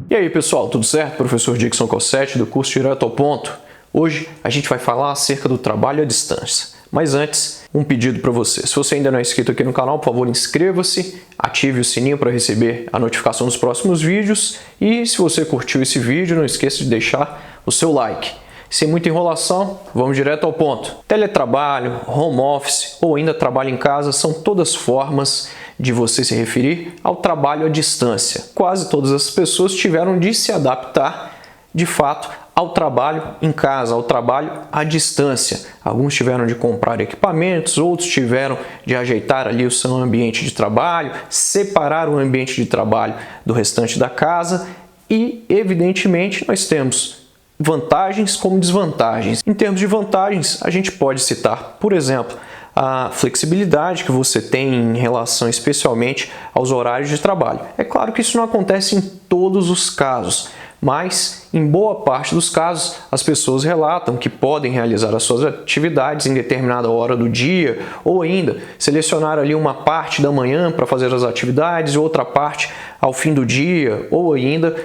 E aí pessoal, tudo certo? Professor Dickson Cossetti do curso Direto ao Ponto. Hoje a gente vai falar acerca do trabalho à distância. Mas antes, um pedido para você. Se você ainda não é inscrito aqui no canal, por favor, inscreva-se, ative o sininho para receber a notificação dos próximos vídeos e se você curtiu esse vídeo, não esqueça de deixar o seu like. Sem muita enrolação, vamos direto ao ponto. Teletrabalho, home office ou ainda trabalho em casa são todas formas de você se referir ao trabalho à distância. Quase todas as pessoas tiveram de se adaptar, de fato, ao trabalho em casa, ao trabalho à distância. Alguns tiveram de comprar equipamentos, outros tiveram de ajeitar ali o seu ambiente de trabalho, separar o ambiente de trabalho do restante da casa e, evidentemente, nós temos vantagens como desvantagens. Em termos de vantagens, a gente pode citar, por exemplo, a flexibilidade que você tem em relação especialmente aos horários de trabalho. É claro que isso não acontece em todos os casos, mas em boa parte dos casos as pessoas relatam que podem realizar as suas atividades em determinada hora do dia ou ainda selecionar ali uma parte da manhã para fazer as atividades e outra parte ao fim do dia ou ainda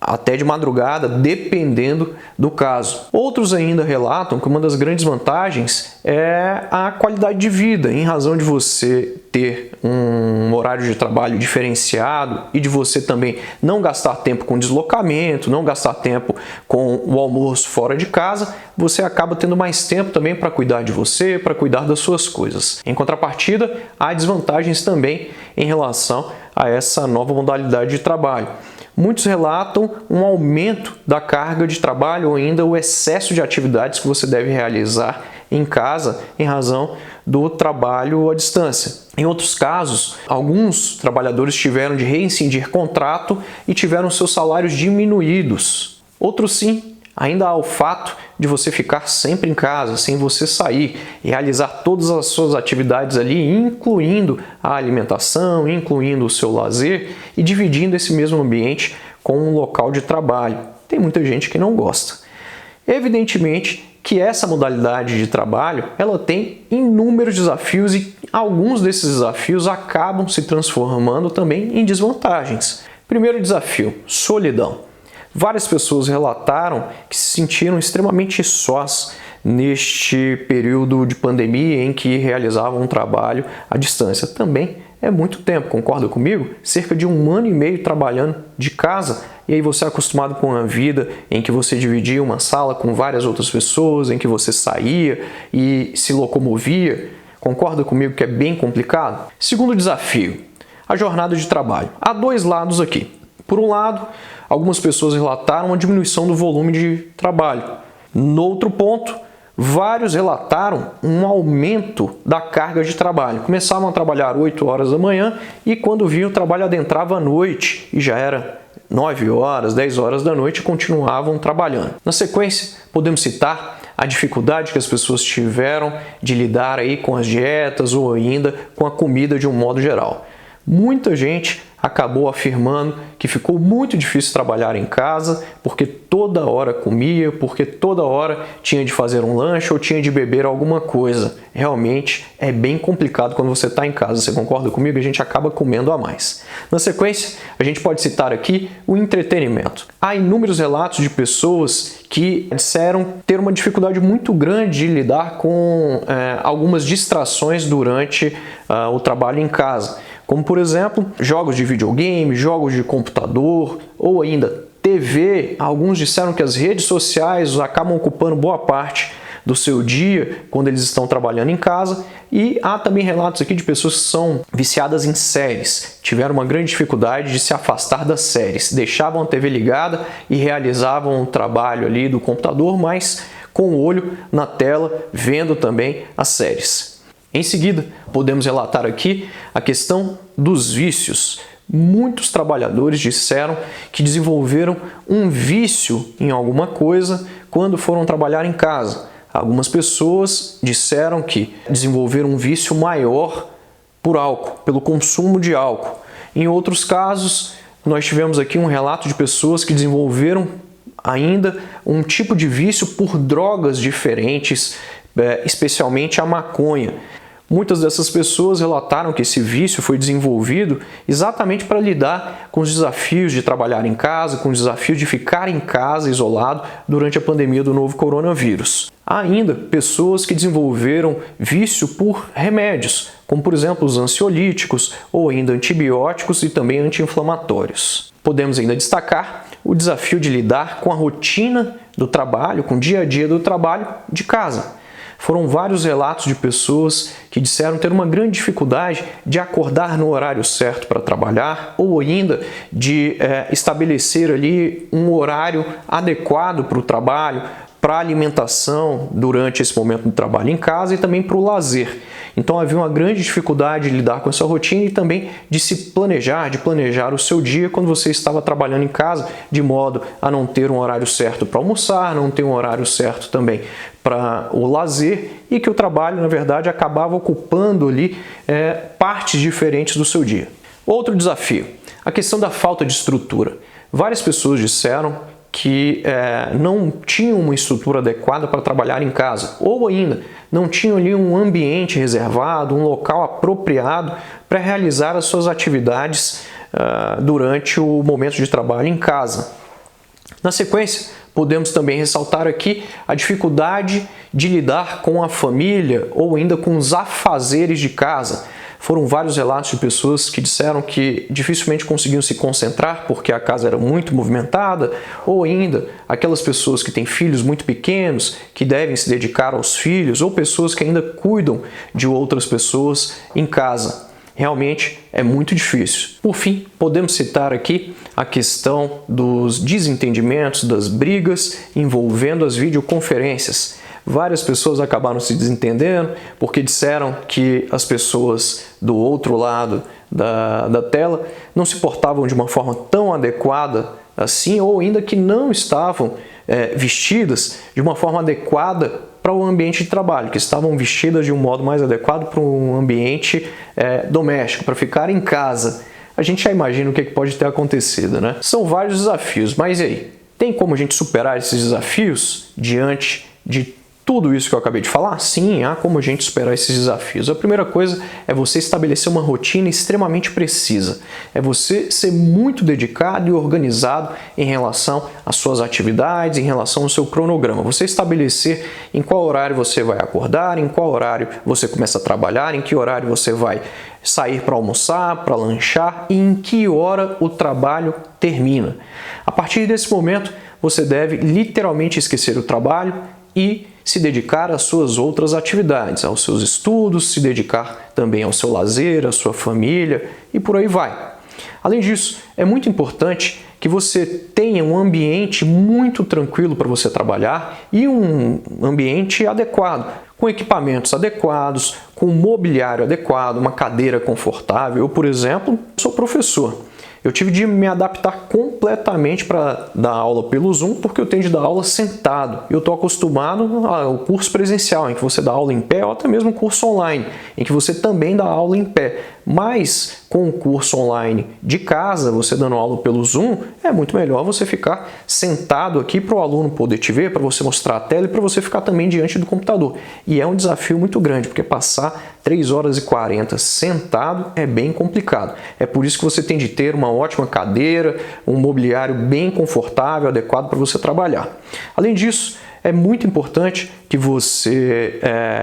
até de madrugada, dependendo do caso. Outros ainda relatam que uma das grandes vantagens é a qualidade de vida, em razão de você ter um horário de trabalho diferenciado e de você também não gastar tempo com deslocamento, não gastar tempo com o almoço fora de casa, você acaba tendo mais tempo também para cuidar de você, para cuidar das suas coisas. Em contrapartida, há desvantagens também em relação a essa nova modalidade de trabalho. Muitos relatam um aumento da carga de trabalho ou ainda o excesso de atividades que você deve realizar em casa em razão do trabalho à distância. Em outros casos, alguns trabalhadores tiveram de rescindir contrato e tiveram seus salários diminuídos. Outros sim, ainda há o fato de você ficar sempre em casa, sem você sair e realizar todas as suas atividades ali, incluindo a alimentação, incluindo o seu lazer e dividindo esse mesmo ambiente com um local de trabalho. Tem muita gente que não gosta. Evidentemente que essa modalidade de trabalho ela tem inúmeros desafios e alguns desses desafios acabam se transformando também em desvantagens. Primeiro desafio, solidão. Várias pessoas relataram que se sentiram extremamente sós neste período de pandemia em que realizavam um trabalho à distância. Também é muito tempo, concorda comigo? Cerca de 1 ano e meio trabalhando de casa e aí você é acostumado com uma vida em que você dividia uma sala com várias outras pessoas, em que você saía e se locomovia. Concorda comigo que é bem complicado? Segundo desafio, a jornada de trabalho. Há dois lados aqui. Por um lado, algumas pessoas relataram uma diminuição do volume de trabalho. No outro ponto, vários relataram um aumento da carga de trabalho. Começavam a trabalhar 8 horas da manhã e quando viam o trabalho adentrava à noite e já era 9 horas, 10 horas da noite e continuavam trabalhando. Na sequência, podemos citar a dificuldade que as pessoas tiveram de lidar aí com as dietas ou ainda com a comida de um modo geral. Muita gente acabou afirmando que ficou muito difícil trabalhar em casa porque toda hora comia, porque toda hora tinha de fazer um lanche ou tinha de beber alguma coisa. Realmente é bem complicado quando você está em casa, você concorda comigo? A gente acaba comendo a mais. Na sequência, a gente pode citar aqui o entretenimento. Há inúmeros relatos de pessoas que disseram ter uma dificuldade muito grande de lidar com algumas distrações durante o trabalho em casa. Como, por exemplo, jogos de videogame, jogos de computador ou ainda TV. Alguns disseram que as redes sociais acabam ocupando boa parte do seu dia quando eles estão trabalhando em casa. E há também relatos aqui de pessoas que são viciadas em séries. Tiveram uma grande dificuldade de se afastar das séries. Deixavam a TV ligada e realizavam o trabalho ali do computador, mas com o olho na tela, vendo também as séries. Em seguida, podemos relatar aqui a questão dos vícios. Muitos trabalhadores disseram que desenvolveram um vício em alguma coisa quando foram trabalhar em casa. Algumas pessoas disseram que desenvolveram um vício maior por álcool, pelo consumo de álcool. Em outros casos, nós tivemos aqui um relato de pessoas que desenvolveram ainda um tipo de vício por drogas diferentes, especialmente a maconha. Muitas dessas pessoas relataram que esse vício foi desenvolvido exatamente para lidar com os desafios de trabalhar em casa, com os desafios de ficar em casa isolado durante a pandemia do novo coronavírus. Há ainda pessoas que desenvolveram vício por remédios, como por exemplo os ansiolíticos ou ainda antibióticos e também anti-inflamatórios. Podemos ainda destacar o desafio de lidar com a rotina do trabalho, com o dia a dia do trabalho de casa. Foram vários relatos de pessoas que disseram ter uma grande dificuldade de acordar no horário certo para trabalhar ou ainda de estabelecer ali um horário adequado para o trabalho, para a alimentação durante esse momento do trabalho em casa e também para o lazer. Então havia uma grande dificuldade de lidar com essa rotina e também de se planejar, de planejar o seu dia quando você estava trabalhando em casa, de modo a não ter um horário certo para almoçar, não ter um horário certo também para o lazer e que o trabalho, na verdade, acabava ocupando ali partes diferentes do seu dia. Outro desafio, a questão da falta de estrutura. Várias pessoas disseram que não tinham uma estrutura adequada para trabalhar em casa, ou ainda não tinham ali um ambiente reservado, um local apropriado para realizar as suas atividades durante o momento de trabalho em casa. Na sequência, podemos também ressaltar aqui a dificuldade de lidar com a família ou ainda com os afazeres de casa. Foram vários relatos de pessoas que disseram que dificilmente conseguiam se concentrar porque a casa era muito movimentada, ou ainda aquelas pessoas que têm filhos muito pequenos, que devem se dedicar aos filhos, ou pessoas que ainda cuidam de outras pessoas em casa. Realmente é muito difícil. Por fim, podemos citar aqui a questão dos desentendimentos, das brigas envolvendo as videoconferências. Várias pessoas acabaram se desentendendo porque disseram que as pessoas do outro lado da tela não se portavam de uma forma tão adequada assim, ou ainda que não estavam vestidas de uma forma adequada para o ambiente de trabalho, que estavam vestidas de um modo mais adequado para um ambiente doméstico, para ficar em casa. A gente já imagina o que pode ter acontecido, né? São vários desafios, mas e aí? Tem como a gente superar esses desafios diante de tudo isso que eu acabei de falar? Sim, há como a gente superar esses desafios. A primeira coisa é você estabelecer uma rotina extremamente precisa. É você ser muito dedicado e organizado em relação às suas atividades, em relação ao seu cronograma. Você estabelecer em qual horário você vai acordar, em qual horário você começa a trabalhar, em que horário você vai sair para almoçar, para lanchar e em que hora o trabalho termina. A partir desse momento, você deve literalmente esquecer o trabalho e se dedicar às suas outras atividades, aos seus estudos, se dedicar também ao seu lazer, à sua família e por aí vai. Além disso, é muito importante que você tenha um ambiente muito tranquilo para você trabalhar e um ambiente adequado, com equipamentos adequados, com mobiliário adequado, uma cadeira confortável. Eu, por exemplo, sou professor. Eu tive de me adaptar completamente para dar aula pelo Zoom, porque eu tenho de dar aula sentado. Eu estou acostumado ao curso presencial, em que você dá aula em pé, ou até mesmo o curso online, em que você também dá aula em pé. Mas com o curso online de casa, você dando aula pelo Zoom, é muito melhor você ficar sentado aqui para o aluno poder te ver, para você mostrar a tela e para você ficar também diante do computador. E é um desafio muito grande, porque passar 3 horas e 40 sentado é bem complicado. É por isso que você tem de ter uma ótima cadeira, um mobiliário bem confortável, adequado para você trabalhar. Além disso, é muito importante que você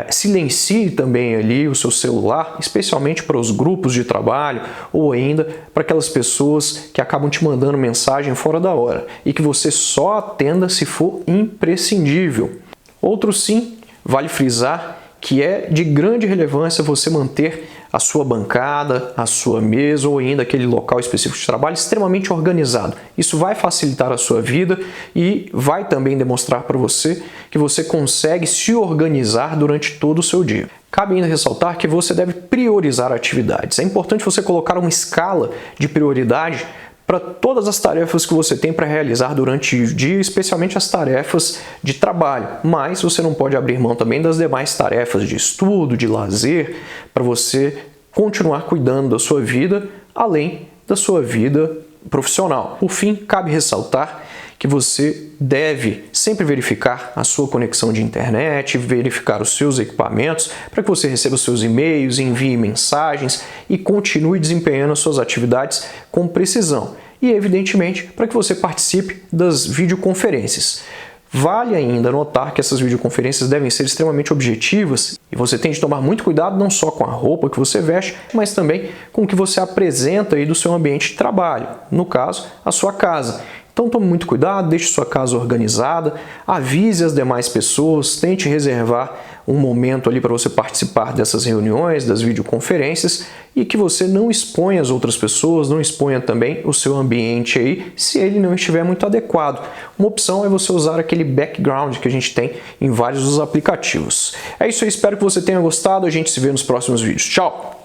silencie também ali o seu celular, especialmente para os grupos de trabalho ou ainda para aquelas pessoas que acabam te mandando mensagem fora da hora e que você só atenda se for imprescindível. Outro sim, vale frisar que é de grande relevância você manter a sua bancada, a sua mesa ou ainda aquele local específico de trabalho extremamente organizado. Isso vai facilitar a sua vida e vai também demonstrar para você que você consegue se organizar durante todo o seu dia. Cabe ainda ressaltar que você deve priorizar atividades. É importante você colocar uma escala de prioridade para todas as tarefas que você tem para realizar durante o dia, especialmente as tarefas de trabalho. Mas você não pode abrir mão também das demais tarefas de estudo, de lazer, para você continuar cuidando da sua vida, além da sua vida profissional. Por fim, cabe ressaltar que você deve sempre verificar a sua conexão de internet, verificar os seus equipamentos, para que você receba os seus e-mails, envie mensagens e continue desempenhando as suas atividades com precisão. E, evidentemente, para que você participe das videoconferências. Vale ainda notar que essas videoconferências devem ser extremamente objetivas e você tem de tomar muito cuidado não só com a roupa que você veste, mas também com o que você apresenta aí do seu ambiente de trabalho, no caso, a sua casa. Então tome muito cuidado, deixe sua casa organizada, avise as demais pessoas, tente reservar um momento ali para você participar dessas reuniões, das videoconferências e que você não exponha as outras pessoas, não exponha também o seu ambiente aí, se ele não estiver muito adequado. Uma opção é você usar aquele background que a gente tem em vários dos aplicativos. É isso aí, espero que você tenha gostado, a gente se vê nos próximos vídeos. Tchau!